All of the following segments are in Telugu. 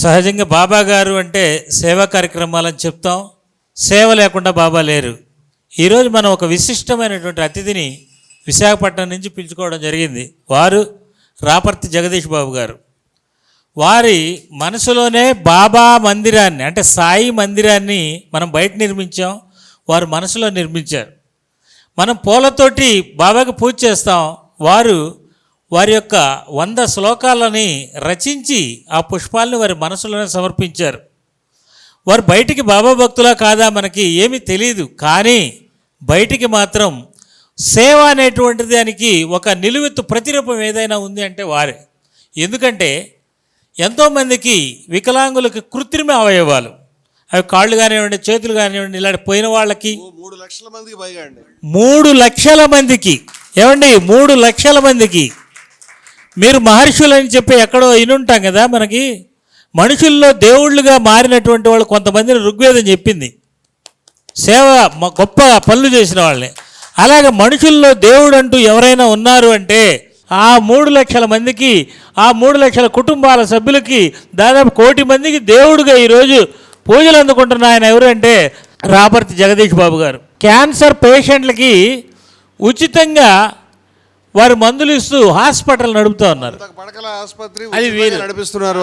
సహజంగా బాబా గారు అంటే సేవా కార్యక్రమాలని చెప్తాం, సేవ లేకుండా బాబా లేరు. ఈరోజు మనం ఒక విశిష్టమైనటువంటి అతిథిని విశాఖపట్నం నుంచి పిలుచుకోవడం జరిగింది. వారు రాపర్తి జగదీష్ బాబు గారు. వారి మనసులోనే బాబా మందిరాన్ని అంటే సాయి మందిరాన్ని మనం బయట నిర్మించాం, వారు మనసులో నిర్మించారు. మనం పూలతోటి బాబాకి పూజ చేస్తాం, వారి యొక్క 100 శ్లోకాలని రచించి ఆ పుష్పాలని వారి మనసులోనే సమర్పించారు. వారు బయటికి బాబా భక్తులా కాదా మనకి ఏమీ తెలియదు, కానీ బయటికి మాత్రం సేవ అనేటువంటి దానికి ఒక నిలువెత్తు ప్రతిరూపం ఏదైనా ఉంది అంటే వారే. ఎందుకంటే ఎంతోమందికి వికలాంగులకి కృత్రిమ అవయవాలు, అవి కాళ్ళు కానివ్వండి, చేతులు కానివ్వండి, ఇలాంటి పోయిన వాళ్ళకి 3 లక్షల మందికి పైగా అండి. 3 లక్షల మందికి ఏమండి, 3 లక్షల మందికి. మీరు మహర్షులు అని చెప్పి ఎక్కడో వినుంటాం కదా, మనకి మనుషుల్లో దేవుళ్ళుగా మారినటువంటి వాళ్ళు కొంతమందిని ఋగ్వేదం చెప్పింది, సేవ గొప్ప పనులు చేసిన వాళ్ళని. అలాగే మనుషుల్లో దేవుడు అంటూ ఎవరైనా ఉన్నారు అంటే ఆ 3 లక్షల మందికి, ఆ 3 లక్షల కుటుంబాల సభ్యులకి, దాదాపు 1 కోటి మందికి దేవుడుగా ఈరోజు పూజలు అందుకుంటున్న ఆయన ఎవరంటే రాపర్తి జగదీష్ బాబు గారు. క్యాన్సర్ పేషెంట్లకి ఉచితంగా వారు మందులు ఇస్తూ హాస్పిటల్ నడుపుతూ ఉన్నారు. పడకల ఆసుపత్రి ఉచితంగా నడిపిస్తున్నారు.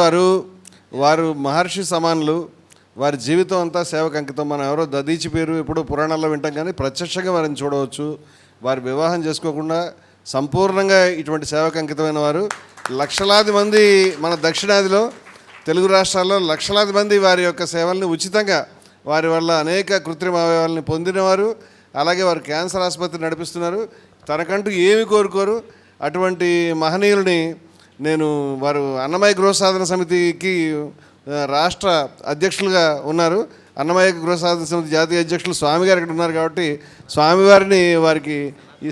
వారు మహర్షి సమానులు. వారి జీవితం అంతా సేవకు అంకితం. మనం ఎవరో దదీచి పేరు ఎప్పుడో పురాణాల్లో వింటాం, కానీ ప్రత్యక్షంగా వారిని చూడవచ్చు. వారి వివాహం చేసుకోకుండా సంపూర్ణంగా ఇటువంటి సేవకు అంకితమైన వారు. లక్షలాది మంది మన దక్షిణాదిలో తెలుగు రాష్ట్రాల్లో లక్షలాది మంది వారి యొక్క సేవల్ని ఉచితంగా, వారి వల్ల అనేక కృత్రిమ అవయవాలని పొందినవారు. అలాగే వారు క్యాన్సర్ ఆసుపత్రి నడిపిస్తున్నారు. తనకంటూ ఏమి కోరుకోరు. అటువంటి మహనీయుల్ని వారు అన్నమయ్య గృహసాధన సమితికి రాష్ట్ర అధ్యక్షులుగా ఉన్నారు. అన్నమయ్య గృహసాధన సమితి జాతీయ అధ్యక్షులు స్వామి గారు ఇక్కడ ఉన్నారు కాబట్టి స్వామివారిని వారికి ఈ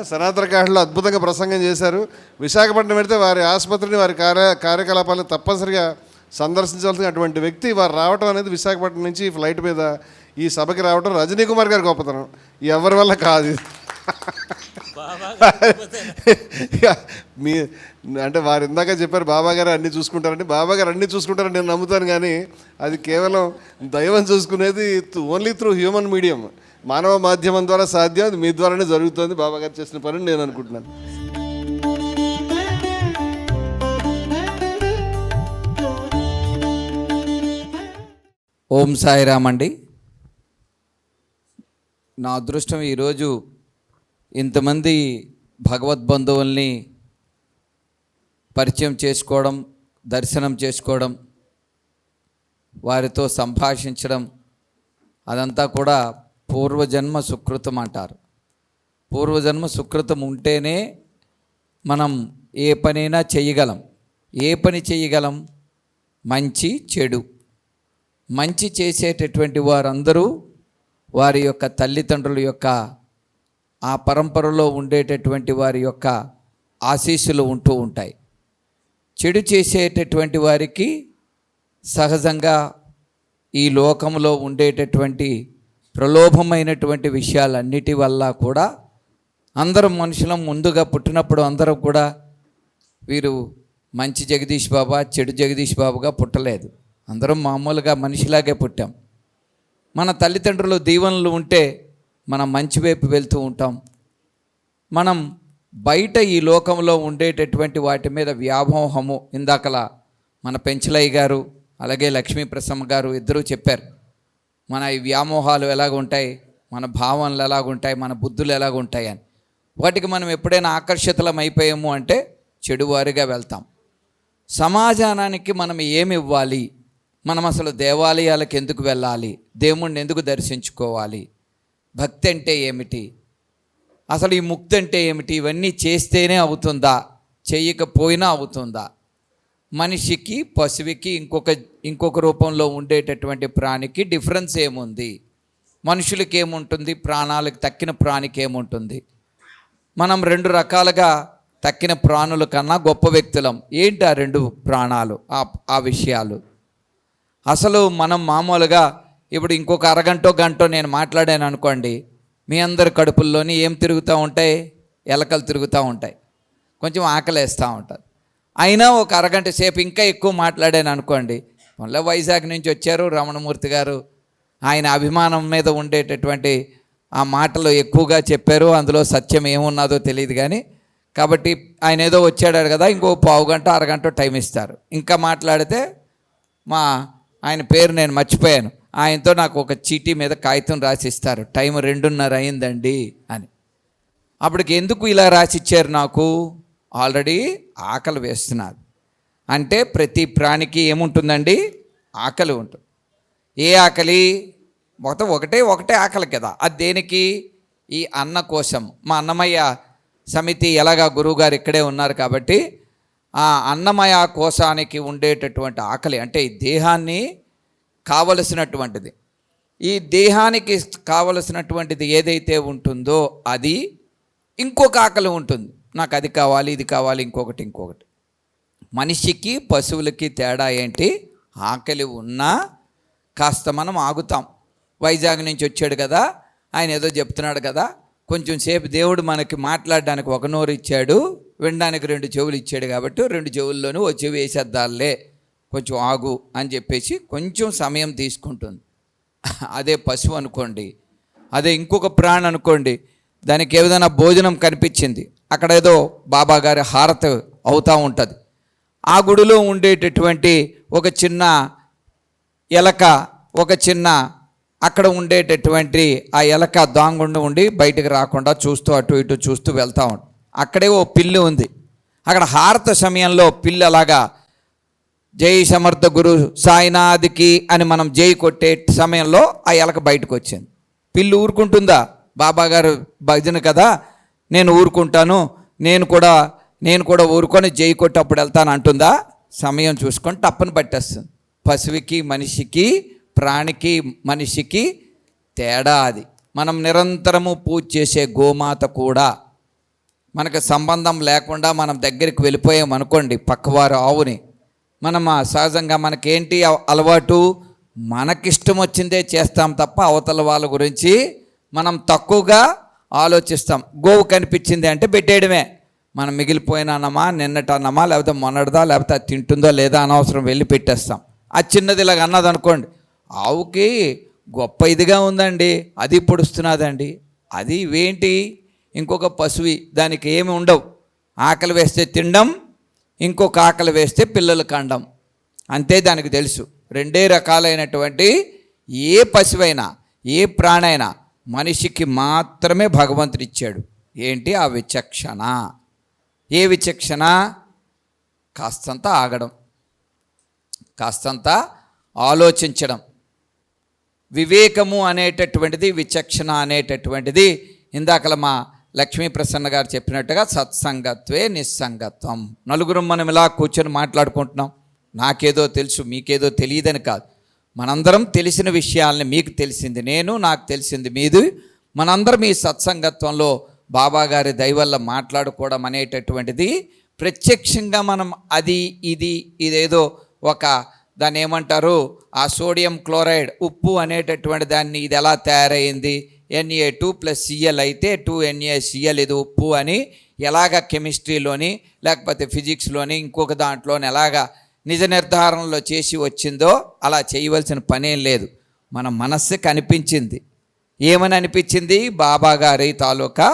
సనాతన కాశీలో అద్భుతంగా ప్రసంగం చేశారు. విశాఖపట్నం వెళితే వారి ఆసుపత్రిని, వారి కార్యకలాపాలను తప్పనిసరిగా సందర్శించాల్సిన అటువంటి వ్యక్తి వారు రావటం అనేది, విశాఖపట్నం నుంచి ఫ్లైట్ మీద ఈ సభకి రావటం రజనీ కుమార్ గారి గొప్పతనం. ఎవరి వల్ల కాదు. అంటే వారు ఇందాక చెప్పారు బాబా గారు అన్నీ చూసుకుంటారండి. బాబా గారు అన్నీ చూసుకుంటారని నేను నమ్ముతాను, కానీ అది కేవలం దైవం చూసుకునేది ఓన్లీ త్రూ హ్యూమన్ మీడియం, మానవ మాధ్యమం ద్వారా సాధ్యం. అది మీ ద్వారానే జరుగుతుంది. బాబా గారు చేసిన పని నేను అనుకుంటున్నాను. ఓం సాయిరామ్ అండి. నా అదృష్టం ఈరోజు ఇంతమంది భగవద్బంధువుల్ని పరిచయం చేసుకోవడం, దర్శనం చేసుకోవడం, వారితో సంభాషించడం, అదంతా కూడా పూర్వజన్మ సుకృతం అంటారు. పూర్వజన్మ సుకృతం ఉంటేనే మనం ఏ పనైనా చేయగలం. ఏ పని చేయగలం? మంచి చెడు. మంచి చేసేటటువంటి వారందరూ వారి యొక్క తల్లిదండ్రుల యొక్క ఆ పరంపరలో ఉండేటటువంటి వారి యొక్క ఆశీస్సులు ఉంటూ ఉంటాయి. చెడు చేసేటటువంటి వారికి సహజంగా ఈ లోకంలో ఉండేటటువంటి ప్రలోభమైనటువంటి విషయాలన్నిటి వల్ల కూడా అందరం మనుషులం ముందుగా పుట్టినప్పుడు అందరం కూడా వీరు మంచి జగదీష్ బాబా, చెడు జగదీష్ బాబుగా పుట్టలేదు. అందరం మామూలుగా మనిషిలాగే పుట్టాం. మన తల్లిదండ్రులు దీవెనలు ఉంటే మనం మంచి వైపు వెళ్తూ ఉంటాం. మనం బయట ఈ లోకంలో ఉండేటటువంటి వాటి మీద వ్యామోహము, ఇందాకలా మన పెంచలయ్య గారు అలాగే లక్ష్మీప్రసమ్మ గారు ఇద్దరూ చెప్పారు. మన ఈ వ్యామోహాలు ఎలాగుంటాయి, మన భావనలు ఎలాగుంటాయి, మన బుద్ధులు ఎలాగుంటాయి అని. వాటికి మనం ఎప్పుడైనా ఆకర్షితులం అయిపోయాము అంటే చెడువారిగా వెళ్తాం. సమాజానికి మనం ఏమి ఇవ్వాలి, మనం అసలు దేవాలయాలకు ఎందుకు వెళ్ళాలి, దేవుణ్ణి ఎందుకు దర్శించుకోవాలి, భక్తి అంటే ఏమిటి, అసలు ఈ ముక్తి అంటే ఏమిటి, ఇవన్నీ చేస్తేనే అవుతుందా, చేయకపోయినా అవుతుందా? మనిషికి, పశువుకి, ఇంకొక రూపంలో ఉండేటటువంటి ప్రాణికి డిఫరెన్స్ ఏముంది? మనుషులకి ఏముంటుంది, ప్రాణాలకు తక్కిన ప్రాణికి ఏముంటుంది? మనం 2 రకాలుగా తక్కిన ప్రాణుల కన్నా గొప్ప వ్యక్తులం. ఏంటి ఆ 2 ప్రాణాలు, ఆ విషయాలు? అసలు మనం మామూలుగా ఇప్పుడు ఇంకొక అరగంటో గంటో నేను మాట్లాడాను అనుకోండి, మీ అందరి కడుపుల్లోని ఏం తిరుగుతూ ఉంటాయి? ఎలకలు తిరుగుతూ ఉంటాయి, కొంచెం ఆకలేస్తూ ఉంటుంది. అయినా ఒక అరగంట సేపు ఇంకా ఎక్కువ మాట్లాడాను అనుకోండి, మళ్ళీ వైజాగ్ నుంచి వచ్చారు రమణమూర్తి గారు, ఆయన అభిమానం మీద ఉండేటటువంటి ఆ మాటలు ఎక్కువగా చెప్పారు, అందులో సత్యం ఏమున్నదో తెలియదు కానీ, కాబట్టి ఆయన ఏదో వచ్చాడు కదా, ఇంకో పావుగంట అరగంట టైం ఇస్తారు. ఇంకా మాట్లాడితే ఆయన పేరు నేను మర్చిపోయాను, ఆయనతో నాకు ఒక చీటీ మీద కాగితం రాసిస్తారు, టైం 2:30 అయిందండి అని. అప్పటికి ఎందుకు ఇలా రాసిచ్చారు నాకు? ఆల్రెడీ ఆకలి వేస్తున్నారు. అంటే ప్రతి ప్రాణికి ఏముంటుందండి? ఆకలి ఉంటుంది. ఏ ఆకలి? మొత్తం ఒకటే ఆకలి కదా. అది దేనికి? ఈ అన్న కోసం. మా అన్నమయ్య సమితి ఎలాగా గురువుగారు ఇక్కడే ఉన్నారు కాబట్టి ఆ అన్నమయ కోశానికి ఉండేటటువంటి ఆకలి, అంటే ఈ దేహాన్ని కావలసినటువంటిది, ఈ దేహానికి కావలసినటువంటిది ఏదైతే ఉంటుందో అది ఇంకొక ఆకలి ఉంటుంది. నాకు అది కావాలి, ఇది కావాలి, ఇంకొకటి. మనిషికి పశువులకి తేడా ఏంటి? ఆకలి ఉన్నా కాస్త మనం ఆగుతాం. వైజాగ్ నుంచి వచ్చాడు కదా, ఆయన ఏదో చెప్తున్నాడు కదా, కొంచెం సేపు దేవుడు మనకి మాట్లాడడానికి ఒక నోరు ఇచ్చాడు, వినడానికి 2 చెవులు ఇచ్చాడు కాబట్టి 2 చెవుల్లోనూ వచ్చి వేసేద్దాలే, కొంచెం ఆగు అని చెప్పేసి కొంచెం సమయం తీసుకుంటుంది. అదే పశువు అనుకోండి, అదే ఇంకొక ప్రాణి అనుకోండి, దానికి ఏదైనా భోజనం కనిపించింది, అక్కడ ఏదో బాబాగారి హారతి అవుతూ ఉంటుంది, ఆ గుడిలో ఉండేటటువంటి ఒక చిన్న ఎలక, ఒక చిన్న అక్కడ ఉండేటటువంటి ఆ ఎలక దాంగుండి ఉండి బయటకు రాకుండా చూస్తూ అటు ఇటు చూస్తూ వెళ్తూ ఉంటుంది. అక్కడే ఓ పిల్లి ఉంది. అక్కడ హారత సమయంలో పిల్లి అలాగా జై సమర్థ గురు సాయినాథ్కి అని మనం జై కొట్టే సమయంలో ఆ ఎలక బయటకు వచ్చింది. పిల్లి ఊరుకుంటుందా? బాబాగారు భజన కదా, నేను ఊరుకుంటాను, నేను కూడా ఊరుకొని జై కొట్టప్పుడు వెళ్తాను అంటుందా? సమయం చూసుకొని టప్పని పట్టేస్తుంది. పశువుకి మనిషికి, ప్రాణికి మనిషికి తేడా అది. మనం నిరంతరము పూజ చేసే గోమాత కూడా మనకు సంబంధం లేకుండా మనం దగ్గరికి వెళ్ళిపోయాం అనుకోండి, పక్కవారు ఆవుని, మనం సహజంగా మనకేంటి అలవాటు? మనకిష్టం వచ్చిందే చేస్తాం తప్ప అవతల వాళ్ళ గురించి మనం తక్కువగా ఆలోచిస్తాం. గోవు కనిపించింది అంటే పెట్టేయడమే. మనం మిగిలిపోయిన అన్నమా, నిన్నటి అన్నమా, లేకపోతే మొన్నటిదా, లేకపోతే అది తింటుందో లేదా అనవసరం వెళ్ళి పెట్టేస్తాం. అది చిన్నది ఇలాగ అన్నది అనుకోండి, ఆవుకి గొప్ప ఇదిగా ఉందండి, అది పొడుస్తున్నదండి, అది ఇవేంటి? ఇంకొక పశువి, దానికి ఏమి ఉండవు, ఆకలి వేస్తే తినడం, ఇంకొక ఆకలి వేస్తే పిల్లలు కండం, అంతే దానికి తెలుసు. 2 రకాలైనటువంటి ఏ పశువైనా ఏ ప్రాణైనా మనిషికి మాత్రమే భగవంతుడు ఇచ్చాడు. ఏంటి? ఆ విచక్షణ. ఏ విచక్షణ? కాస్తంత ఆగడం, కాస్తంత ఆలోచించడం. వివేకము అనేటటువంటిది, విచక్షణ అనేటటువంటిది ఇందాకల మా లక్ష్మీ ప్రసన్న గారు చెప్పినట్టుగా సత్సంగత్వే నిస్సంగత్వం. నలుగురం మనం ఇలా కూర్చొని మాట్లాడుకుంటున్నాం, నాకేదో తెలుసు మీకేదో తెలియదని కాదు, మనందరం తెలిసిన విషయాల్ని, మీకు తెలిసింది నేను, నాకు తెలిసింది మీది, మనందరం ఈ సత్సంగత్వంలో బాబాగారి దయవల్ల మాట్లాడుకోవడం అనేటటువంటిది ప్రత్యక్షంగా మనం అది ఇదేదో ఒక దాన్ని ఏమంటారు, ఆ సోడియం క్లోరైడ్ ఉప్పు అనేటటువంటి దాన్ని ఇది ఎలా తయారైంది, Na2+Cl అయితే 2NaCl ఇది ఉప్పు అని ఎలాగ కెమిస్ట్రీలోని లేకపోతే ఫిజిక్స్లోని ఇంకొక దాంట్లోని ఎలాగా నిజ నిర్ధారణలో చేసి వచ్చిందో అలా చేయవలసిన పనేం లేదు. మన మనస్సుకి అనిపించింది. ఏమని అనిపించింది? బాబాగారి తాలూకా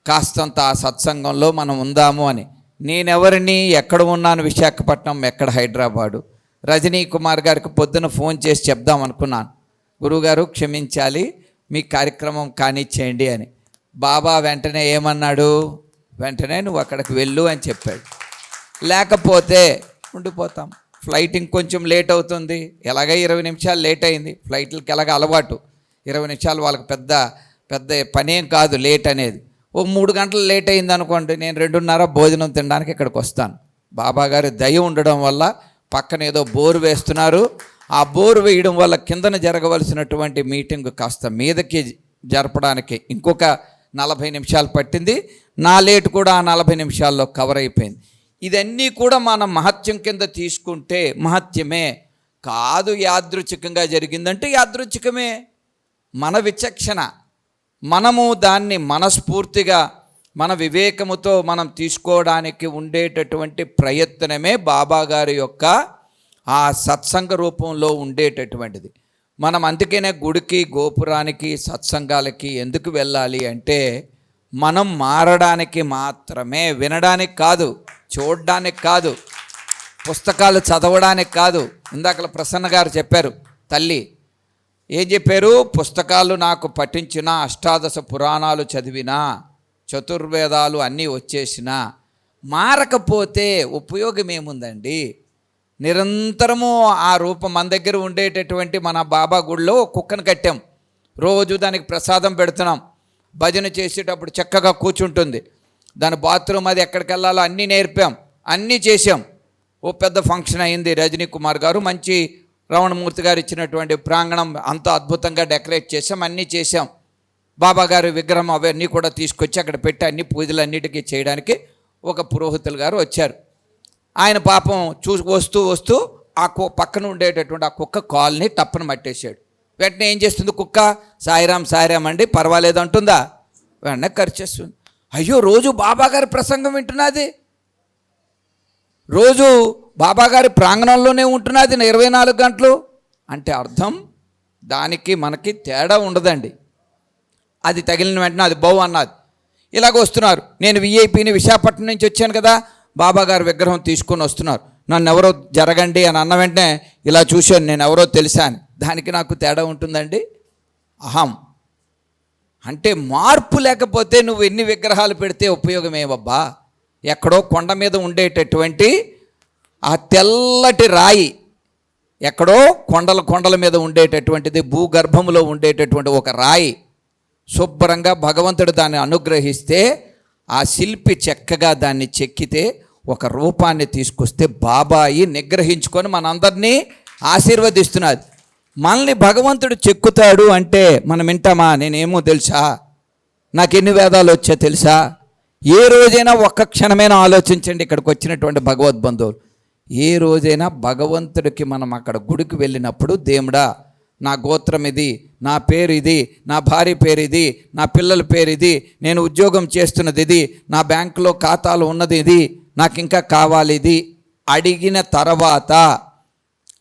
కాస్తంత ఆ సత్సంగంలో మనం ఉందాము అని. నేనెవరిని, ఎక్కడ ఉన్నాను, విశాఖపట్నం, ఎక్కడ హైదరాబాదు. రజనీ కుమార్ గారికి పొద్దున ఫోన్ చేసి చెప్దాం అనుకున్నాను, గురువుగారు క్షమించాలి, మీ కార్యక్రమం కానిచ్చేయండి అని. బాబా వెంటనే ఏమన్నాడు? వెంటనే నువ్వు అక్కడికి వెళ్ళు అని చెప్పాడు. లేకపోతే ఉండిపోతాం, ఫ్లైట్ ఇంకొంచెం లేట్ అవుతుంది, ఎలాగ 20 నిమిషాలు లేట్ అయింది, ఫ్లైట్లకి ఎలాగ అలవాటు, 20 నిమిషాలు వాళ్ళకి పెద్ద పనేం కాదు లేట్ అనేది. ఓ 3 గంటలు లేట్ అయింది అనుకోండి, నేను 2:30 భోజనం తినడానికి ఇక్కడికి వస్తాను. బాబాగారి దయ ఉండడం వల్ల పక్కన ఏదో బోరు వేస్తున్నారు, ఆ బోరు వేయడం వల్ల కిందన జరగవలసినటువంటి మీటింగ్ కాస్త మీదకి జరపడానికి ఇంకొక 40 నిమిషాలు పట్టింది. నా లేట్ కూడా ఆ 40 నిమిషాల్లో కవర్ అయిపోయింది. ఇదన్నీ కూడా మనం మహత్యం కింద తీసుకుంటే మహత్యమే కాదు. యాదృచ్ఛికంగా జరిగిందంటే యాదృచ్ఛికమే. మన విచక్షణ, మనము దాన్ని మనస్ఫూర్తిగా మన వివేకముతో మనం తీసుకోవడానికి ఉండేటటువంటి ప్రయత్నమే బాబా గారి యొక్క ఆ సత్సంగ రూపంలో ఉండేటటువంటిది. మనం అందుకనే గుడికి, గోపురానికి, సత్సంగాలకి ఎందుకు వెళ్ళాలి అంటే మనం మారడానికి మాత్రమే, వినడానికి కాదు, చూడడానికి కాదు, పుస్తకాలు చదవడానికి కాదు. ఇందాక ప్రసన్న గారు చెప్పారు, తల్లి ఏం చెప్పారు, పుస్తకాలు నాకు పఠించిన, అష్టాదశ పురాణాలు చదివినా, చతుర్వేదాలు అన్నీ వచ్చేసినా మారకపోతే ఉపయోగం ఏముందండి? నిరంతరము ఆ రూపం మన దగ్గర ఉండేటటువంటి మన బాబా గుడిలో కుక్కను కట్టాం, రోజు దానికి ప్రసాదం పెడుతున్నాం, భజన చేసేటప్పుడు చక్కగా కూర్చుంటుంది, దాని బాత్రూమ్ అది ఎక్కడికి వెళ్ళాలో అన్నీ నేర్పాం, అన్నీ చేసాం. ఓ పెద్ద ఫంక్షన్ అయింది, రజనీ కుమార్ గారు మంచి రమణమూర్తి గారు ఇచ్చినటువంటి ప్రాంగణం అంతా అద్భుతంగా డెకరేట్ చేసాం, అన్నీ చేసాం. బాబా గారి విగ్రహం అవన్నీ కూడా తీసుకొచ్చి అక్కడ పెట్టి అన్ని పూజలన్నిటికీ చేయడానికి ఒక పురోహితులు గారు వచ్చారు. ఆయన పాపం వస్తూ వస్తూ ఆ పక్కన ఉండేటటువంటి ఆ కుక్క కాల్ని టప్పన మట్టేశాడు. వెంటనే ఏం చేస్తుంది కుక్క, సాయిరామ్ సాయిరామ్ అండి పర్వాలేదు అంటుందా? వెంటనే ఖర్చేస్తుంది. అయ్యో, రోజు బాబా గారి ప్రసంగం వింటున్నది, రోజు బాబాగారి ప్రాంగణంలోనే ఉంటున్నది 24 గంటలు అంటే అర్థం దానికి మనకి తేడా ఉండదండి. అది తగిలిన వెంటనే అది బౌ అన్నది. ఇలాగ వస్తున్నారు, నేను విఐపిని విశాఖపట్నం నుంచి వచ్చాను కదా, బాబాగారి విగ్రహం తీసుకొని వస్తున్నారు, నన్ను ఎవరో జరగండి అని అన్న వెంటనే ఇలా చూశాను, నేను ఎవరో తెలుసా అని. దానికి నాకు తేడా ఉంటుందండి? అహం అంటే మార్పు లేకపోతే నువ్వు ఎన్ని విగ్రహాలు పెడితే ఉపయోగం ఏమబ్బా? ఎక్కడో కొండ మీద ఉండేటటువంటి ఆ తెల్లటి రాయి, ఎక్కడో కొండల మీద ఉండేటటువంటిది, భూగర్భంలో ఉండేటటువంటి ఒక రాయి, శుభ్రంగా భగవంతుడు దాన్ని అనుగ్రహిస్తే ఆ శిల్పి చక్కగా దాన్ని చెక్కితే ఒక రూపాన్ని తీసుకొస్తే బాబాయి నిగ్రహించుకొని మనందరినీ ఆశీర్వదిస్తున్నది. మనల్ని భగవంతుడు చెక్కుతాడు అంటే మనం వింటామా? నేనేమో తెలుసా, నాకు ఎన్ని వేదాలు వచ్చా తెలుసా? ఏ రోజైనా ఒక్క క్షణమైనా ఆలోచించండి, ఇక్కడికి వచ్చినటువంటి భగవద్బంధువులు, ఏ రోజైనా భగవంతుడికి మనం అక్కడ గుడికి వెళ్ళినప్పుడు, దేవుడా నా గోత్రం ఇది, నా పేరు ఇది, నా భార్య పేరు ఇది, నా పిల్లల పేరు ఇది, నేను ఉద్యోగం చేస్తున్నది ఇది, నా బ్యాంకులో ఖాతాలు ఉన్నది ఇది, నాకు ఇంకా కావాలి ఇది అడిగిన తర్వాత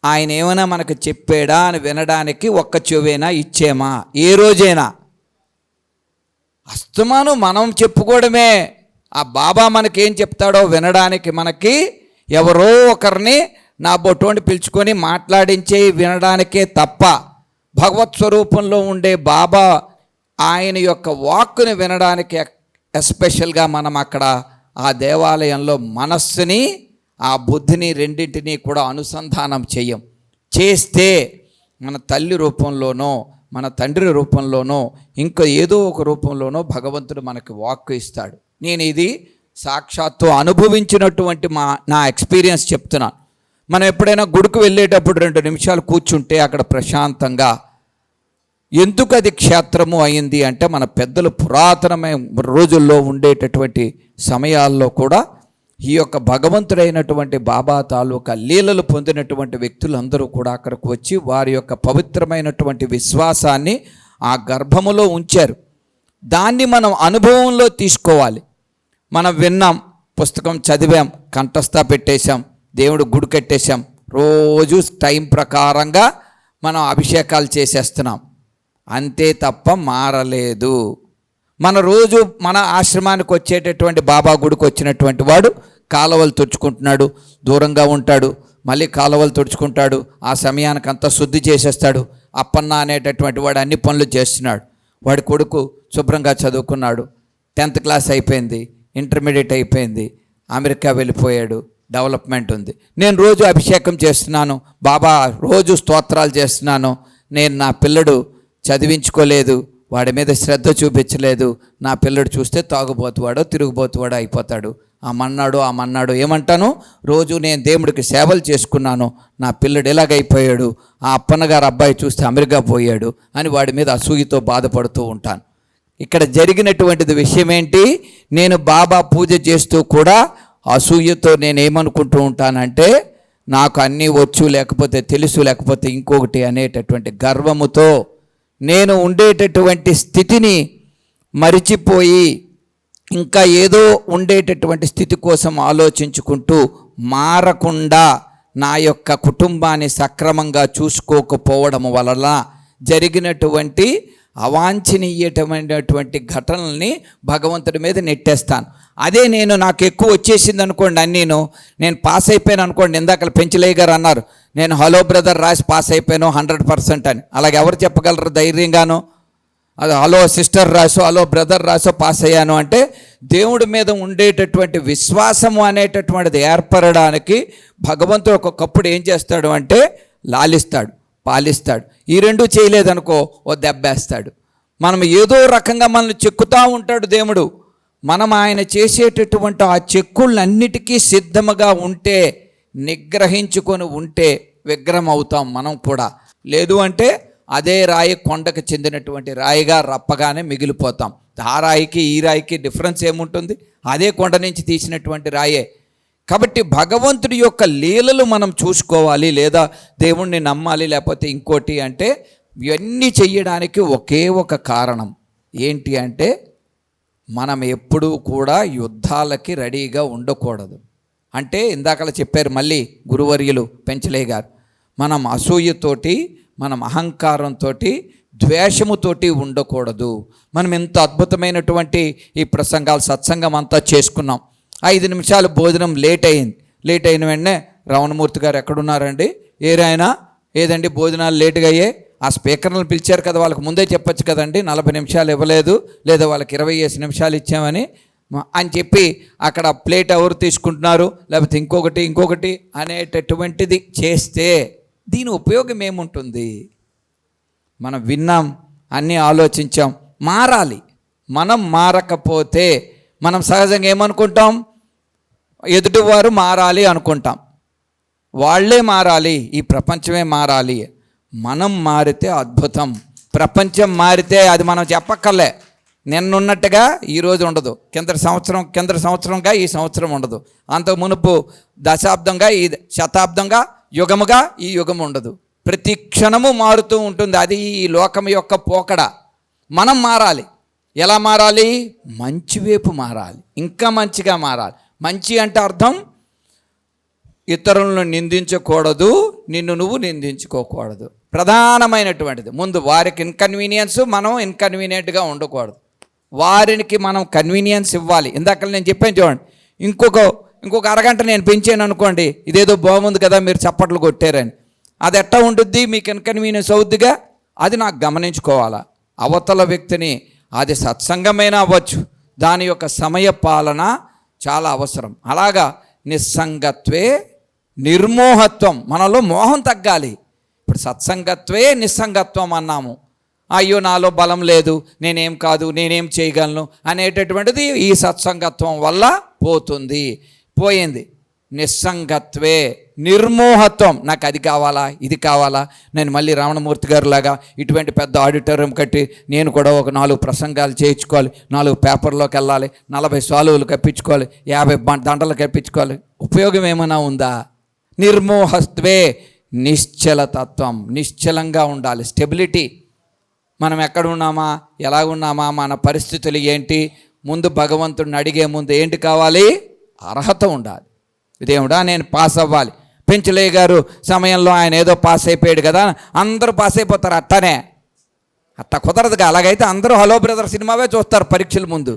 ఆయన ఏమైనా మనకు చెప్పాడా అని వినడానికి ఒక్క చెవేనా ఇచ్చేమా? ఏ రోజైనా? అస్తమానం మనం చెప్పుకోవడమే. ఆ బాబా మనకేం చెప్తాడో వినడానికి మనకి ఎవరో ఒకరిని నా బొట్టోని పిలుచుకొని మాట్లాడించే వినడానికే తప్ప భగవత్ స్వరూపంలో ఉండే బాబా ఆయన యొక్క వాక్కుని వినడానికి ఎస్పెషల్గా మనం అక్కడ ఆ దేవాలయంలో మనస్సుని, ఆ బుద్ధిని రెండింటినీ కూడా అనుసంధానం చేస్తే మన తల్లి రూపంలోనో మన తండ్రి రూపంలోనో ఇంకా ఏదో ఒక రూపంలోనో భగవంతుడు మనకి వాక్కు ఇస్తాడు. నేను ఇది సాక్షాత్తు అనుభవించినటువంటి నా ఎక్స్పీరియన్స్ చెప్తున్నాను. మనం ఎప్పుడైనా గుడికి వెళ్ళేటప్పుడు 2 నిమిషాలు కూర్చుంటే అక్కడ ప్రశాంతంగా, ఎందుకు అది క్షేత్రము అయింది అంటే మన పెద్దలు పురాతనమైన రోజుల్లో ఉండేటటువంటి సమయాల్లో కూడా ఈ యొక్క భగవంతుడైనటువంటి బాబా తాలూకా లీలలు పొందినటువంటి వ్యక్తులందరూ కూడా అక్కడికి వచ్చి వారి యొక్క పవిత్రమైనటువంటి విశ్వాసాన్ని ఆ గర్భములో ఉంచారు. దాన్ని మనం అనుభవంలో తీసుకోవాలి. మనం విన్నాం, పుస్తకం చదివాం, కంఠస్థ పెట్టేశాం, దేవుడు గుడి కట్టేశాం, రోజు టైం ప్రకారంగా మనం అభిషేకాలు చేసేస్తున్నాం, అంతే తప్ప మారలేదు. మన రోజు మన ఆశ్రమానికి వచ్చేటటువంటి బాబా గుడికి వచ్చినటువంటి వాడు కాలువలు తుడుచుకుంటున్నాడు, దూరంగా ఉంటాడు, మళ్ళీ కాలువలు తుడుచుకుంటాడు, ఆ సమయానికి అంతా శుద్ధి చేసేస్తాడు. అప్పన్న అనేటటువంటి వాడు అన్ని పనులు చేస్తున్నాడు. వాడి కొడుకు శుభ్రంగా చదువుకున్నాడు, 10th క్లాస్ అయిపోయింది, ఇంటర్మీడియట్ అయిపోయింది, అమెరికా వెళ్ళిపోయాడు, డెవలప్మెంట్ ఉంది. నేను రోజు అభిషేకం చేస్తున్నాను, బాబా రోజు స్తోత్రాలు చేస్తున్నాను, నేను నా పిల్లడు చదివించుకోలేదు, వాడి మీద శ్రద్ధ చూపించలేదు, నా పిల్లడు చూస్తే తాగుబోతువాడో తిరుగుబోతువాడో అయిపోతాడు, ఆ మన్నాడు ఏమంటాను, రోజు నేను దేవుడికి సేవలు చేసుకున్నాను, నా పిల్లడు ఎలాగైపోయాడు, ఆ అప్పన్నగారు అబ్బాయి చూస్తే అమెరికా పోయాడు అని వాడి మీద అసూయతో బాధపడుతూ ఉంటాను. ఇక్కడ జరిగినటువంటిది విషయం ఏంటి? నేను బాబా పూజ చేస్తూ కూడా అసూయతో నేనేమనుకుంటూ ఉంటానంటే నాకు అన్నీ వచ్చు, లేకపోతే తెలుసు, లేకపోతే ఇంకొకటి అనేటటువంటి గర్వముతో నేను ఉండేటటువంటి స్థితిని మరిచిపోయి ఇంకా ఏదో ఉండేటటువంటి స్థితి కోసం ఆలోచించుకుంటూ మారకుండా నా యొక్క కుటుంబాన్ని సక్రమంగా చూసుకోకపోవడం వలన జరిగినటువంటి అవాంఛనీయమైనటువంటి ఘటనల్ని భగవంతుడి మీద నెట్టేస్తాను. అదే నాకు ఎక్కువ వచ్చేసింది అనుకోండి, నేను పాస్ అయిపోయాను అనుకోండి. ఇందాక పెంచలయ్య గారు అన్నారు, నేను హలో బ్రదర్ రాసి పాస్ అయిపోయాను 100% అని. అలాగే ఎవరు చెప్పగలరు ధైర్యంగాను? అది హలో సిస్టర్ రాసో హలో బ్రదర్ రాసో పాస్ అయ్యాను అంటే దేవుడి మీద ఉండేటటువంటి విశ్వాసము అనేటటువంటిది ఏర్పడడానికి భగవంతుడు ఒక్కొక్కప్పుడు ఏం చేస్తాడు అంటే లాలిస్తాడు, పాలిస్తాడు. ఈ రెండు చేయలేదనుకో ఓ దెబ్బేస్తాడు. మనం ఏదో రకంగా మనల్ని చెక్కుతూ ఉంటాడు దేవుడు. మనం ఆయన చేసేటటువంటి ఆ చెక్కులన్నిటికీ సిద్ధముగా ఉంటే, నిగ్రహించుకొని ఉంటే విగ్రహం అవుతాం మనం కూడా. లేదు అంటే అదే రాయి కొండకు చెందినటువంటి రాయిగా రప్పగానే మిగిలిపోతాం. ఆ రాయికి ఈ రాయికి డిఫరెన్స్ ఏముంటుంది? అదే కొండ నుంచి తీసినటువంటి రాయే. కాబట్టి భగవంతుడి యొక్క లీలలు మనం చూసుకోవాలి, లేదా దేవుణ్ణి నమ్మాలి, లేకపోతే ఇంకోటి అంటే ఇవన్నీ చెయ్యడానికి ఒకే ఒక కారణం ఏంటి అంటే మనం ఎప్పుడూ కూడా యుద్ధాలకి రెడీగా ఉండకూడదు. అంటే ఇందాకలా చెప్పారు మళ్ళీ గురువర్యులు పెంచలయ్య గారు, మనం అసూయతోటి, మనం అహంకారంతో, ద్వేషముతోటి ఉండకూడదు. మనం ఎంత అద్భుతమైనటువంటి ఈ ప్రసంగాలు సత్సంగం అంతా చేసుకున్నాం. 5 నిమిషాలు భోజనం లేట్ అయిన వెంటనే రమణమూర్తి గారు ఎక్కడున్నారండి, ఏరైనా ఏదండి భోజనాలు లేటుగా అయ్యే, ఆ స్పీకర్లను పిలిచారు కదా, వాళ్ళకి ముందే చెప్పచ్చు కదండి 40 నిమిషాలు ఇవ్వలేదు, లేదా వాళ్ళకి 20 నిమిషాలు ఇచ్చామని అని చెప్పి అక్కడ ప్లేట్ ఎవరు తీసుకుంటున్నారు, లేకపోతే ఇంకొకటి అనేటటువంటిది చేస్తే దీని ఉపయోగం ఏముంటుంది? మనం విన్నాం, అన్నీ ఆలోచించాం, మారాలి. మనం మారకపోతే మనం సహజంగా ఏమనుకుంటాం? ఎదుటివారు మారాలి అనుకుంటాం, వాళ్ళే మారాలి, ఈ ప్రపంచమే మారాలి. మనం మారితే అద్భుతం. ప్రపంచం మారితే అది మనం చెప్పక్కర్లే, నిన్నున్నట్టుగా ఈరోజు ఉండదు, కింద సంవత్సరంగా ఈ సంవత్సరం ఉండదు, అంత మునుపు దశాబ్దంగా ఈ శతాబ్దంగా, యుగముగా ఈ యుగం ఉండదు. ప్రతి క్షణము మారుతూ ఉంటుంది. అది ఈ లోకం యొక్క పోకడ. మనం మారాలి. ఎలా మారాలి? మంచి వైపు మారాలి, ఇంకా మంచిగా మారాలి. మంచి అంటే అర్థం ఇతరులను నిందించకూడదు, నిన్ను నువ్వు నిందించుకోకూడదు. ప్రధానమైనటువంటిది ముందు వారికి ఇన్కన్వీనియన్స్, మనం ఇన్కన్వీనియంట్గా ఉండకూడదు. వారికి మనం కన్వీనియన్స్ ఇవ్వాలి. ఇందాక నేను చెప్పాను చూడండి, ఇంకొక అరగంట నేను పెంచాను అనుకోండి, ఇదేదో బాగుంది కదా మీరు చప్పట్లు కొట్టారని, అది ఎట్టా ఉంటుంది? మీకు ఇన్కన్వీనియన్స్ అవుద్దిగా. అది నాకు గమనించుకోవాలా. అవతల వ్యక్తిని, అది సత్సంగమైనా అవ్వచ్చు, దాని యొక్క సమయ పాలన చాలా అవసరం. అలాగా నిస్సంగత్వే నిర్మోహత్వం, మనలో మోహం తగ్గాలి. ఇప్పుడు సత్సంగత్వే నిస్సంగత్వం అన్నాము. అయ్యో నాలో బలం లేదు, నేనేం కాదు, నేనేం చేయగలను అనేటటువంటిది ఈ సత్సంగత్వం వల్ల పోయింది. నిస్సంగత్వే నిర్మోహత్వం, నాకు అది కావాలా, ఇది కావాలా, నేను మళ్ళీ రమణమూర్తి గారు లాగా ఇటువంటి పెద్ద ఆడిటోరియం కట్టి నేను కూడా ఒక 4 ప్రసంగాలు చేయించుకోవాలి, 4 పేపర్లోకి వెళ్ళాలి, 40 సాలువులు కప్పించుకోవాలి, 50 దండలు కప్పించుకోవాలి. ఉపయోగం ఏమైనా ఉందా? నిర్మోహత్వే నిశ్చలతత్వం, నిశ్చలంగా ఉండాలి, స్టెబిలిటీ. మనం ఎక్కడ ఉన్నామా, ఎలాగున్నామా, మన పరిస్థితులు ఏంటి, ముందు భగవంతుడిని అడిగే ముందు ఏంటి కావాలి? అర్హత ఉండాలి. దేవుడా నేను పాస్ అవ్వాలి. పెంచలయ్య గారు సమయంలో ఆయన ఏదో పాస్ అయిపోయాడు కదా, అందరూ పాస్ అయిపోతారు. అట్ట కుదరదుగా. అలాగైతే అందరూ హలో బ్రదర్ సినిమావే చూస్తారు పరీక్షల ముందు.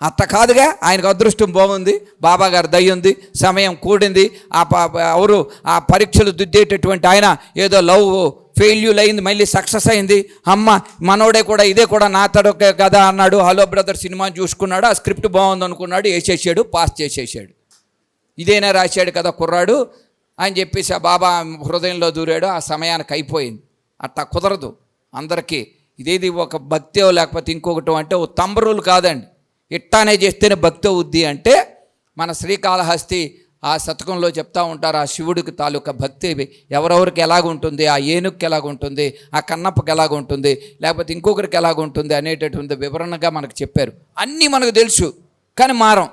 అట్ట కాదుగా. ఆయనకు అదృష్టం బాగుంది, బాబా గారు దయ ఉంది, సమయం కూడింది. ఆ పరీక్షలు దిద్దేటటువంటి ఆయన ఏదో లవ్ ఫెయిల్యూర్ అయింది, మళ్ళీ సక్సెస్ అయింది. అమ్మ మనోడే కూడా ఇదే కూడా నా తడొకే కదా అన్నాడు, హలో బ్రదర్ సినిమా చూసుకున్నాడు, ఆ స్క్రిప్ట్ బాగుంది అనుకున్నాడు, వేసేసాడు, పాస్ చేసేసాడు. ఇదేనా రాశాడు కదా కుర్రాడు అని చెప్పేసి ఆ బాబా హృదయంలో దూరాడు. ఆ సమయానికి అయిపోయింది. అట్టా కుదరదు అందరికీ. ఇదేది ఒక భక్తి లేకపోతే ఇంకొకటి అంటే ఓ తంబరులు కాదండి, ఇట్టానే చేస్తేనే భక్తి అవుద్ది. అంటే మన శ్రీకాళహస్తి ఆ శతకంలో చెప్తా ఉంటారు, ఆ శివుడికి తాలూకా భక్తి ఎవరెవరికి ఎలాగుంటుంది, ఆ ఏనుగుకి ఎలాగుంటుంది, ఆ కన్నప్పకి ఎలాగుంటుంది, లేకపోతే ఇంకొకరికి ఎలాగుంటుంది అనేటటువంటి వివరణగా మనకు చెప్పారు. అన్నీ మనకు తెలుసు, కానీ మారం.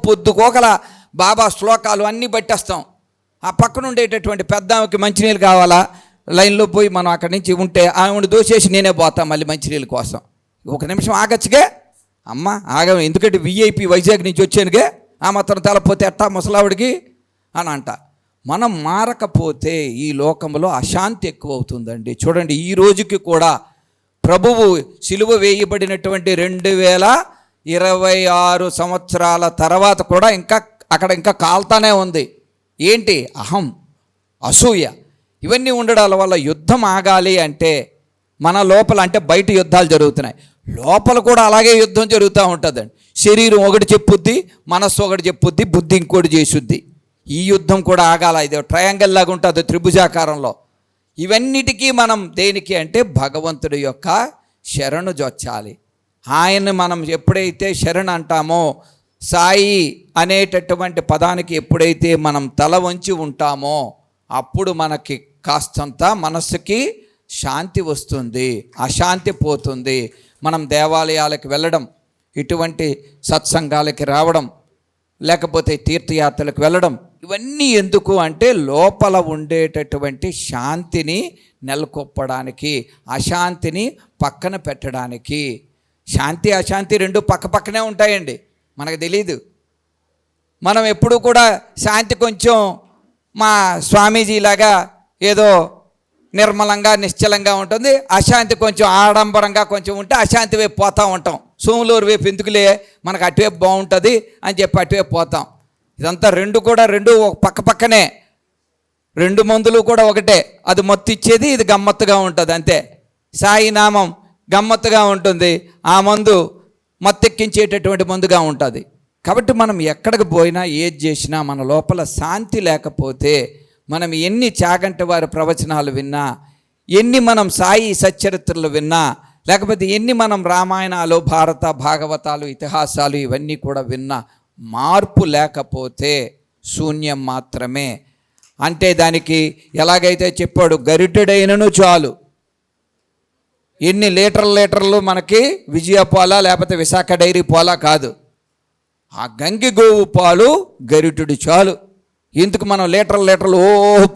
పొద్దుకోకల బాబా శ్లోకాలు అన్నీ పట్టేస్తాం. ఆ పక్కన ఉండేటటువంటి పెద్ద ఆమెకి మంచినీళ్ళు కావాలా, లైన్లో పోయి మనం అక్కడి నుంచి ఉంటే ఆవిడ దోసేసి నేనే పోతాం మళ్ళీ మంచినీళ్ళ కోసం. ఒక నిమిషం ఆగచ్చుగా, అమ్మ ఆగ, ఎందుకంటే విఐపి వైజాగ్ నుంచి వచ్చానుగా, ఆ మాత్రం తెలపోతే ఎట్టా ముసలావిడికి అని అంట. మనం మారకపోతే ఈ లోకంలో అశాంతి ఎక్కువ అవుతుందండి. చూడండి, ఈ రోజుకి కూడా ప్రభువు సిలువ వేయబడినటువంటి 2026 సంవత్సరాల తర్వాత కూడా ఇంకా కాల్తానే ఉంది. ఏంటి? అహం, అసూయ, ఇవన్నీ ఉండడాల వల్ల యుద్ధం ఆగాలి అంటే మన లోపల, అంటే బయట యుద్ధాలు జరుగుతున్నాయి, లోపల కూడా అలాగే యుద్ధం జరుగుతూ ఉంటుందండి. శరీరం ఒకటి చెప్పుద్ది, మనస్సు ఒకటి చెప్పుద్ది, బుద్ధి ఇంకోటి చేసుద్ది. ఈ యుద్ధం కూడా ఆగాల. ఇది ట్రయాంగిల్ లాగా ఉంటుంది, త్రిభుజాకారంలో. ఇవన్నిటికీ మనం దేనికి అంటే భగవంతుడి యొక్క శరణు జొచ్చాలి. ఆయన్ని మనం ఎప్పుడైతే శరణు అంటామో, సాయి అనేటటువంటి పదానికి ఎప్పుడైతే మనం తల వంచి ఉంటామో అప్పుడు మనకి కాస్తంత మనస్సుకి శాంతి వస్తుంది, అశాంతి పోతుంది. మనం దేవాలయాలకు వెళ్ళడం, ఇటువంటి సత్సంగాలకి రావడం, లేకపోతే తీర్థయాత్రలకు వెళ్ళడం, ఇవన్నీ ఎందుకు అంటే లోపల ఉండేటటువంటి శాంతిని నెలకొల్పడానికి, అశాంతిని పక్కన పెట్టడానికి. శాంతి అశాంతి రెండు పక్కనే ఉంటాయండి, మనకు తెలీదు. మనం ఎప్పుడు కూడా శాంతి కొంచెం మా స్వామీజీలాగా ఏదో నిర్మలంగా నిశ్చలంగా ఉంటుంది, అశాంతి కొంచెం ఆడంబరంగా కొంచెం ఉంటే అశాంతి వైపు పోతూ ఉంటాం. సోములూరు వైపు ఎందుకులే, మనకు అటువైపు బాగుంటుంది అని చెప్పి అటువైపు పోతాం. ఇదంతా రెండు పక్కనే, రెండు మందులు కూడా ఒకటే. అది మత్తు ఇచ్చేది, ఇది గమ్మత్తుగా ఉంటుంది అంతే. సాయి నామం గమ్మత్తుగా ఉంటుంది, ఆ మందు మత్తెక్కించేటటువంటి మందుగా ఉంటుంది. కాబట్టి మనం ఎక్కడికి పోయినా ఏది చేసినా మన లోపల శాంతి లేకపోతే, మనం ఎన్ని చాగంటి వారి ప్రవచనాలు విన్నా, ఎన్ని మనం సాయి సచ్చరిత్రలు విన్నా, లేకపోతే ఎన్ని మనం రామాయణాలు, భారత భాగవతాలు, ఇతిహాసాలు ఇవన్నీ కూడా విన్నా, మార్పు లేకపోతే శూన్యం మాత్రమే. అంటే దానికి ఎలాగైతే చెప్పాడు, గరిటెడైనను చాలు. ఎన్ని లీటర్లు మనకి విజయ పాల లేకపోతే విశాఖ డైరీ పాల కాదు, ఆ గంగి గోవు పాలు గరిటెడు చాలు. ఎందుకు మనం లీటర్లు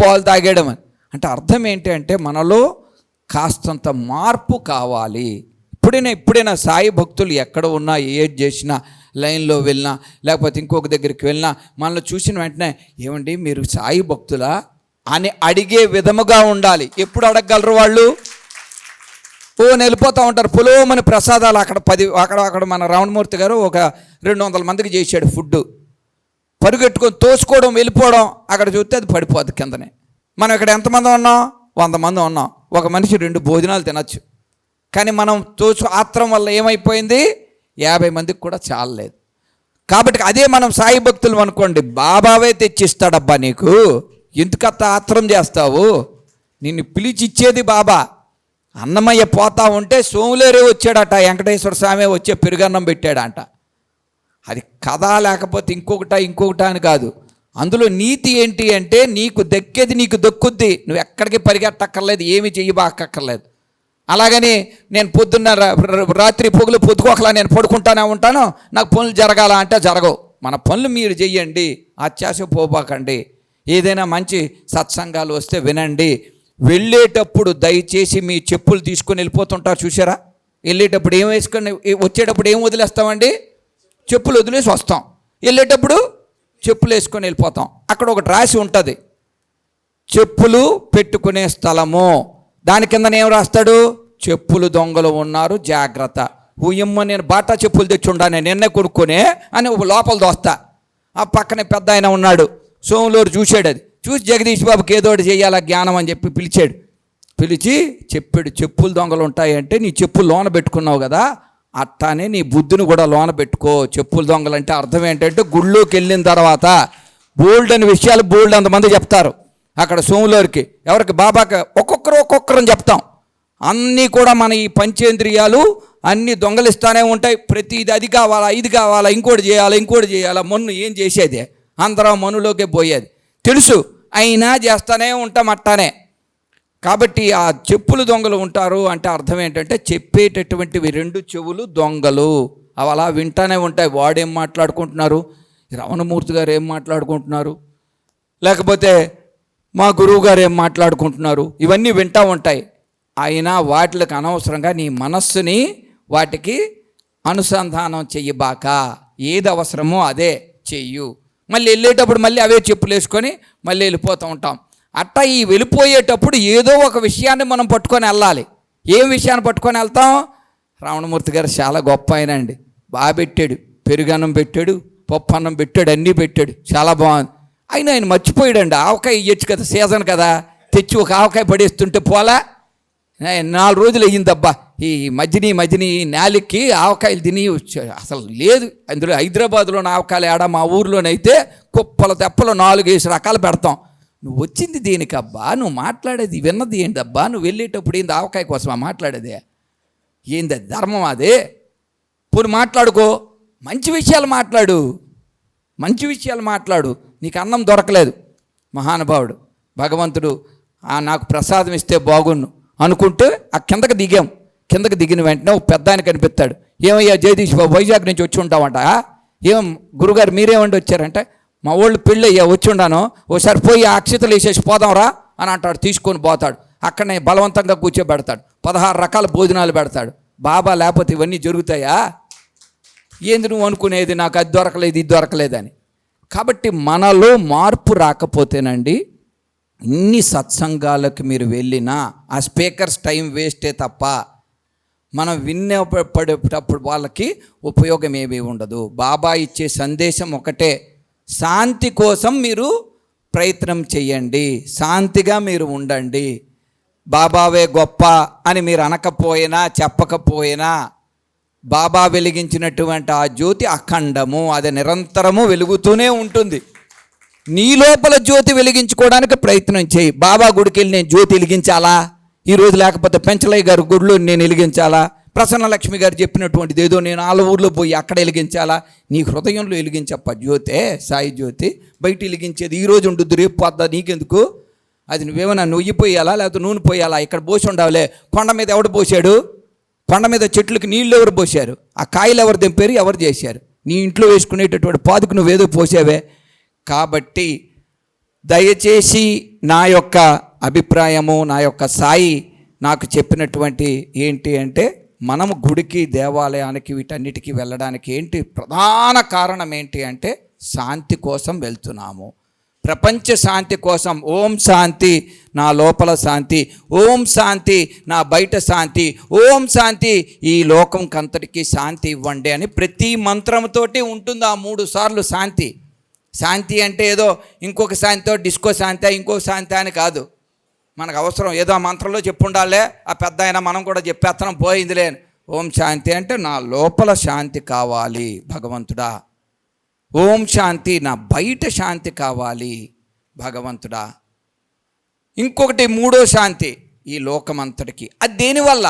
పాలు తాగేయడం అంటే అర్థం ఏంటి అంటే మనలో కాస్తంత మార్పు కావాలి. ఇప్పుడైనా సాయి భక్తులు ఎక్కడ ఉన్నా, ఏది చేసినా, లైన్లో వెళ్ళినా లేకపోతే ఇంకొక దగ్గరికి వెళ్ళినా మనల్ని చూసిన వెంటనే ఏమండి మీరు సాయి భక్తులా అని అడిగే విధముగా ఉండాలి. ఎప్పుడు అడగగలరు వాళ్ళు? వెళ్ళిపోతూ ఉంటారు. పులోమని ప్రసాదాలు అక్కడ మన రావణమూర్తి గారు ఒక 200 మందికి చేశాడు ఫుడ్. పరుగెట్టుకొని తోసుకోవడం, వెళ్ళిపోవడం, అక్కడ చూస్తే అది పడిపోద్ది కిందనే. మనం ఇక్కడ ఎంతమంది ఉన్నాం? 100 మంది ఉన్నాం. ఒక మనిషి 2 భోజనాలు తినచ్చు. కానీ మనం ఆత్రం వల్ల ఏమైపోయింది, 50 మందికి కూడా చాలలేదు. కాబట్టి అదే మనం సాయి భక్తులు అనుకోండి, బాబావే తెచ్చిస్తాడబ్బా నీకు, ఎందుకంత ఆత్రం చేస్తావు, నిన్ను పిలిచిచ్చేది బాబా. అన్నమయ్య పోతా ఉంటే సోములేరే వచ్చాడట, వెంకటేశ్వర స్వామి వచ్చే పెరుగన్నం పెట్టాడంట. అది కథ, లేకపోతే ఇంకొకట అని కాదు. అందులో నీతి ఏంటి అంటే నీకు దక్కేది నీకు దక్కుద్ది, నువ్వు ఎక్కడికి పరిగెట్టక్కర్లేదు, ఏమి చెయ్యబాక్కర్లేదు. అలాగని నేను పొద్దున్న రాత్రి పొద్దుకోకలా నేను పడుకుంటానే ఉంటాను, నాకు పనులు జరగాల అంటే జరగవు. మన పనులు మీరు చెయ్యండి, అత్యాశ పోబాకండి. ఏదైనా మంచి సత్సంగాలు వస్తే వినండి. వెళ్ళేటప్పుడు దయచేసి మీ చెప్పులు తీసుకొని వెళ్ళిపోతుంటారు చూసారా, వెళ్ళేటప్పుడు ఏం వేసుకొని, వచ్చేటప్పుడు ఏం వదిలేస్తామండి? చెప్పులు వదిలేసి వస్తాం, వెళ్ళేటప్పుడు చెప్పులు వేసుకొని వెళ్ళిపోతాం. అక్కడ ఒకటి రాసి ఉంటుంది, చెప్పులు పెట్టుకునే స్థలము. దాని కింద ఏం రాస్తాడు? చెప్పులు దొంగలు ఉన్నారు జాగ్రత్త. ఉయ్యమ్మ, నేను బాటా చెప్పులు తెచ్చి ఉండాను, నిన్నే కొనుక్కొనే అని లోపల దోస్తా. ఆ పక్కనే పెద్ద ఆయన ఉన్నాడు, సోములూరు చూశాడు. అది చూసి జగదీష్ బాబుకి ఏదోటి చేయాలా జ్ఞానం అని చెప్పి పిలిచాడు. పిలిచి చెప్పాడు, చెప్పులు దొంగలు ఉంటాయంటే నీ చెప్పులు లోన పెట్టుకున్నావు కదా, అట్టానే నీ బుద్ధిని కూడా లోన పెట్టుకో. చెప్పులు దొంగలు అంటే అర్థం ఏంటంటే గుళ్ళోకి వెళ్ళిన తర్వాత బోల్డ్ అని విషయాలు అంతమంది చెప్తారు. అక్కడ సోములూరికి ఎవరికి, బాబాకి ఒక్కొక్కరని చెప్తాం. అన్నీ కూడా మన ఈ పంచేంద్రియాలు అన్నీ దొంగలిస్తానే ఉంటాయి. ప్రతిది అది కావాలా, ఇది కావాలా, ఇంకోటి చేయాలా. మొన్ను ఏం చేసేదే, అందరం మనులోకే పోయేది తెలుసు, అయినా చేస్తానే ఉంటాం అట్టానే. కాబట్టి ఆ చెప్పులు దొంగలు ఉంటారు అంటే అర్థం ఏంటంటే చెప్పేటటువంటివి 2 చెవులు దొంగలు, అవి అలా వింటానే ఉంటాయి. వాడేం మాట్లాడుకుంటున్నారు, రమణమూర్తి గారు ఏం మాట్లాడుకుంటున్నారు, లేకపోతే మా గురువు గారు ఏం మాట్లాడుకుంటున్నారు, ఇవన్నీ వింటూ ఉంటాయి. అయినా వాటికి అనవసరంగా నీ మనస్సుని వాటికి అనుసంధానం చెయ్యబాక, ఏది అవసరమో అదే చెయ్యు. మళ్ళీ వెళ్ళేటప్పుడు మళ్ళీ అవే చెప్పులు వేసుకొని మళ్ళీ వెళ్ళిపోతూ ఉంటాం. అట్టా ఈ వెళ్ళిపోయేటప్పుడు ఏదో ఒక విషయాన్ని మనం పట్టుకొని వెళ్ళాలి. ఏం విషయాన్ని పట్టుకొని వెళ్తాం? రావణమూర్తి గారు చాలా గొప్ప ఆయన అండి. బాగా పెట్టాడు, పెరుగన్నం పెట్టాడు, పప్పు అన్నం పెట్టాడు, అన్నీ పెట్టాడు, చాలా బాగుంది. ఆయన మర్చిపోయాడండి. ఆవకాయ ఇయ్యొచ్చు కదా, సీజన్ కదా, తెచ్చి ఒక ఆవకాయ పడేస్తుంటే పోలా. 4 రోజులు అయ్యిందబ్బా ఈ మధ్యని నేలకి ఆవకాయలు తిని అసలు లేదు. అందులో హైదరాబాద్లో ఆవకాయలు ఏడా, మా ఊర్లోనైతే కుప్పల తెప్పలు 4-5 రకాలు పెడతాం. నువ్వు వచ్చింది దేనికబ్బా, నువ్వు మాట్లాడేది విన్నది ఏంటబ్బా, నువ్వు వెళ్ళేటప్పుడు ఏంది ఆవకాయ కోసమా మాట్లాడేదే, ఏంది ధర్మం అదే? పోనీ మాట్లాడుకో, మంచి విషయాలు మాట్లాడు, మంచి విషయాలు మాట్లాడు. నీకు అన్నం దొరకలేదు, మహానుభావుడు భగవంతుడు నాకు ప్రసాదం ఇస్తే బాగున్ను అనుకుంటే ఆ కిందకి దిగాం. కిందకి దిగిన వెంటనే ఒక పెద్ద ఆయన కనిపిస్తాడు. ఏమయ్యా జగదీష్ బాబు, వైజాగ్ నుంచి వచ్చి ఉంటామంట. ఏం గురుగారు మీరేమండి వచ్చారంటే, మా వాళ్ళు పెళ్ళి అయ్యా వచ్చి ఉండాను, ఓసారి పోయి ఆ అక్షతలు వేసేసి పోదాంరా అని అంటాడు. తీసుకొని పోతాడు. అక్కడనే బలవంతంగా కూర్చోబెడతాడు. 16 రకాల భోజనాలు పెడతాడు. బాబా లేకపోతే ఇవన్నీ జరుగుతాయా? ఏంది నువ్వు అనుకునేది, నాకు అది దొరకలేదు ఇది దొరకలేదని. కాబట్టి మనలో మార్పు రాకపోతేనండి ఇన్ని సత్సంగాలకు మీరు వెళ్ళినా ఆ స్పీకర్స్ టైం వేస్టే తప్ప మనం వినేటప్పుడు వాళ్ళకి ఉపయోగం ఏమీ ఉండదు. బాబా ఇచ్చే సందేశం ఒకటే, శాంతి కోసం మీరు ప్రయత్నం చేయండి, శాంతిగా మీరు ఉండండి. బాబావే గొప్ప అని మీరు అనకపోయినా చెప్పకపోయినా బాబా వెలిగించినటువంటి ఆ జ్యోతి అఖండము, అది నిరంతరము వెలుగుతూనే ఉంటుంది. నీ లోపల జ్యోతి వెలిగించుకోవడానికి ప్రయత్నం చేయి. బాబా గుడికి వెళ్ళి నేను జ్యోతి వెలిగించాలా ఈరోజు, లేకపోతే పెంచలయ్య గారి గుడిలో నేను వెలిగించాలా, ప్రసన్నలక్ష్మి గారు చెప్పినటువంటిది ఏదో నేను వాళ్ళ ఊర్లో పోయి అక్కడ వెలిగించాలా? నీ హృదయంలో వెలిగించప్ప జ్యోతే, సాయి జ్యోతి. బయట వెలిగించేది ఈరోజు ఉంటుంది, రేపు పోద్దా, నీకెందుకు? అది నువ్వేమన్నా నొయ్యి పోయాలా లేకపోతే నూనె పోయాలా? ఇక్కడ పోసి ఉండవులే. కొండ మీద ఎవడు పోసాడు? కొండ మీద చెట్లకి నీళ్ళు ఎవరు పోసారు? ఆ కాయలు ఎవరు దింపారు, ఎవరు చేశారు? నీ ఇంట్లో వేసుకునేటటువంటి పాదుకు నువ్వేదో పోసావే. కాబట్టి దయచేసి నా యొక్క అభిప్రాయము, నా యొక్క సాయి నాకు చెప్పినటువంటి ఏంటి అంటే, మనము గుడికి దేవాలయానికి వీటన్నిటికీ వెళ్ళడానికి ఏంటి ప్రధాన కారణం ఏంటి అంటే, శాంతి కోసం వెళ్తున్నాము, ప్రపంచ శాంతి కోసం. ఓం శాంతి, నా లోపల శాంతి. ఓం శాంతి, నా బయట శాంతి. ఓం శాంతి, ఈ లోకంకంతటికీ శాంతి ఇవ్వండి అని ప్రతి మంత్రంతోటి ఉంటుంది. ఆ 3 సార్లు శాంతి. శాంతి అంటే ఏదో ఇంకొక శాంతితో డిస్కో శాంతి, ఇంకొక శాంతి అని కాదు. మనకు అవసరం ఏదో ఆ మంత్రంలో చెప్పుండాలే, ఆ పెద్ద అయినా మనం కూడా చెప్పేస్తున్నాం పోయిందిలే. ఓం శాంతి అంటే నా లోపల శాంతి కావాలి భగవంతుడా. ఓం శాంతి, నా బయట శాంతి కావాలి భగవంతుడా. ఇంకొకటి 3వ శాంతి, ఈ లోకమంతటికి. అది దేనివల్ల?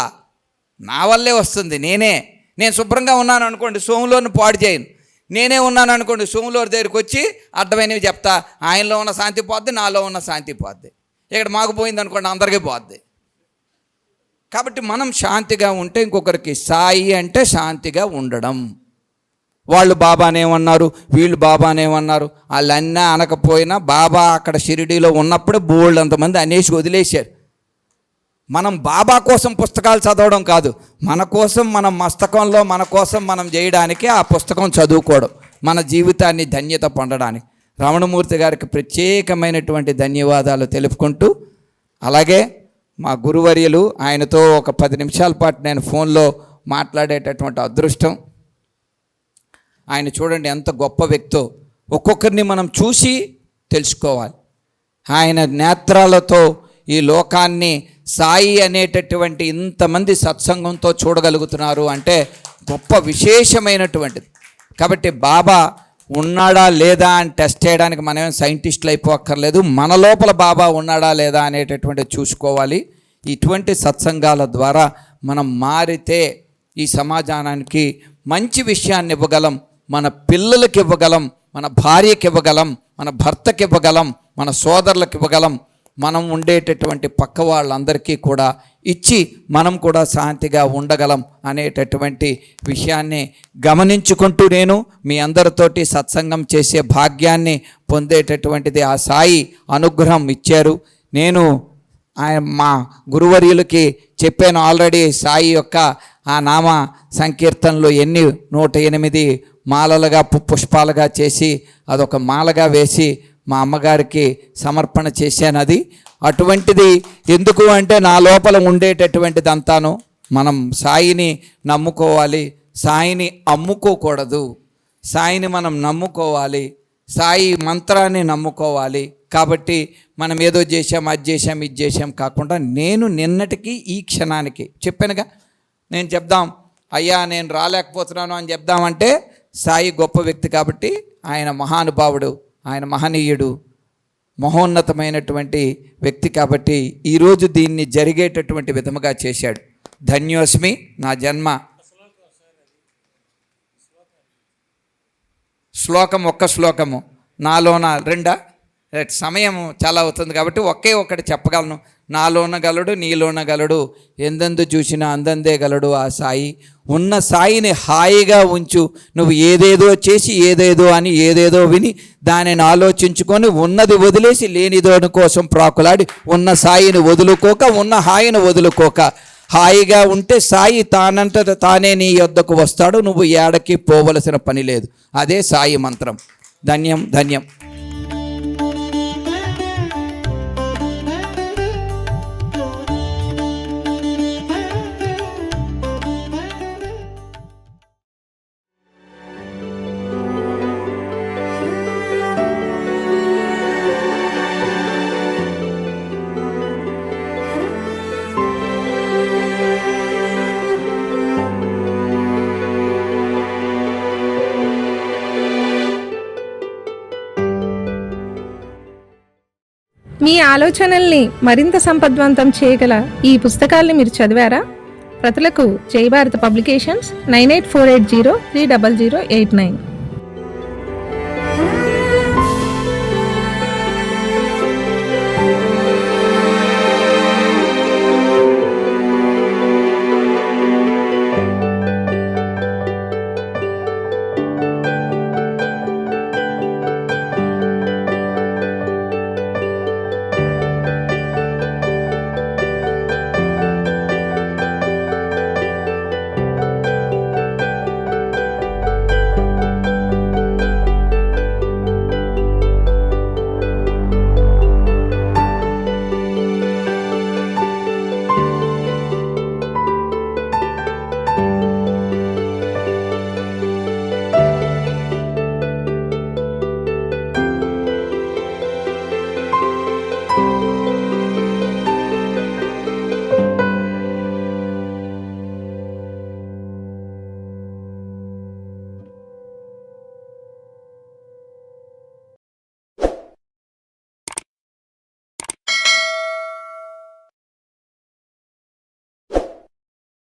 నా వల్లే వస్తుంది. నేను శుభ్రంగా ఉన్నాను అనుకోండి, సోములోని పాడు చేయను. నేనే ఉన్నాను అనుకోండి, సోములోరి దగ్గరికి వచ్చి అడ్డమైనవి చెప్తా. ఆయనలో ఉన్న శాంతి పోద్ది, నాలో ఉన్న శాంతి పోద్ది. ఇక్కడ మాకు పోయింది అనుకోండి, అందరికీ పోద్ది. కాబట్టి మనం శాంతిగా ఉంటే ఇంకొకరికి, సాయి అంటే శాంతిగా ఉండడం. వాళ్ళు బాబానేమన్నారు, వీళ్ళు బాబానేమన్నారు, వాళ్ళన్నా అనకపోయినా బాబా అక్కడ షిరిడీలో ఉన్నప్పుడు బోల్డ్ అంతమంది అనేసి వదిలేశారు. మనం బాబా కోసం పుస్తకాలు చదవడం కాదు, మన కోసం, మన మస్తకంలో మన కోసం మనం చేయడానికి ఆ పుస్తకం చదువుకోవడం, మన జీవితాన్ని ధన్యత పొందడానికి. రమణమూర్తి గారికి ప్రత్యేకమైనటువంటి ధన్యవాదాలు తెలుపుకుంటూ, అలాగే మా గురువర్యులు, ఆయనతో ఒక 10 నిమిషాల పాటు నేను ఫోన్లో మాట్లాడేటటువంటి అదృష్టం. ఆయన చూడండి ఎంత గొప్ప వ్యక్తో. ఒక్కొక్కరిని మనం చూసి తెలుసుకోవాలి. ఆయన నేత్రాలతో ఈ లోకాన్ని సాయి అనేటటువంటి ఇంతమంది సత్సంగంతో చూడగలుగుతున్నారు అంటే గొప్ప విశేషమైనటువంటిది. కాబట్టి బాబా ఉన్నాడా లేదా అని టెస్ట్ చేయడానికి మనమేం సైంటిస్టులు అయిపోక్కర్లేదు. మన లోపల బాబా ఉన్నాడా లేదా అనేటటువంటిది చూసుకోవాలి. ఇటువంటి సత్సంగాల ద్వారా మనం మారితే ఈ సమాజానికి మంచి విషయాన్ని ఇవ్వగలం, మన పిల్లలకి ఇవ్వగలం, మన భార్యకి ఇవ్వగలం, మన భర్తకి ఇవ్వగలం, మన సోదరులకు ఇవ్వగలం. మనం ఉండేటటువంటి పక్క వాళ్ళందరికీ కూడా ఇచ్చి మనం కూడా శాంతిగా ఉండగలం అనేటటువంటి విషయాన్ని గమనించుకుంటూ నేను మీ అందరితోటి సత్సంగం చేసే భాగ్యాన్ని పొందేటటువంటిది ఆ సాయి అనుగ్రహం ఇచ్చారు. నేను మా గురువర్యులకి చెప్పాను ఆల్రెడీ, సాయి యొక్క ఆ నామ సంకీర్తనలు ఎన్ని 108 మాలలుగా పుష్పాలుగా చేసి అదొక మాలగా వేసి మా అమ్మగారికి సమర్పణ చేశాను. అది అటువంటిది ఎందుకు అంటే నా లోపల ఉండేటటువంటిది అంతాను మనం సాయిని నమ్ముకోవాలి, సాయిని అమ్ముకోకూడదు, సాయిని మనం నమ్ముకోవాలి, సాయి మంత్రాన్ని నమ్ముకోవాలి. కాబట్టి మనం ఏదో చేసాం, అది చేసాం, ఇది చేసాం కాకుండా నేను నిన్నటికి ఈ క్షణానికి చెప్పానుగా, నేను చెప్దాం అయ్యా నేను రాలేకపోతున్నాను అని చెప్దామంటే సాయి గొప్ప వ్యక్తి కాబట్టి, ఆయన మహానుభావుడు, ఆయన మహనీయుడు, మహోన్నతమైనటువంటి వ్యక్తి కాబట్టి ఈరోజు దీన్ని జరిగేటటువంటి విధముగా చేశాడు. ధన్యోస్మి. నా జన్మ శ్లోకం, ఒక్క శ్లోకము నాలోన సమయం చాలా అవుతుంది కాబట్టి ఒకే ఒక్కటి చెప్పగలను. నాలోన గలడు, నీలోన గలడు, ఎందెందు చూసినా అందందే గలడు ఆ సాయి. ఉన్న సాయిని హాయిగా ఉంచు. నువ్వు ఏదేదో చేసి ఏదేదో అని ఏదేదో విని దానిని ఆలోచించుకొని ఉన్నది వదిలేసి లేనిదోని కోసం ప్రాకులాడి ఉన్న సాయిని వదులుకోక, ఉన్న హాయిని వదులుకోక హాయిగా ఉంటే సాయి తానంతట తానే నీ యొద్దకు వస్తాడు. నువ్వు ఏడకి పోవలసిన పని లేదు. అదే సాయి మంత్రం. ధన్యం ధన్యం. మీ ఆలోచనల్ని మరింత సంపద్వంతం చేయగల ఈ పుస్తకాల్ని మీరు చదివారా? ప్రతులకు జై భారత్ పబ్లికేషన్స్, 9848030089.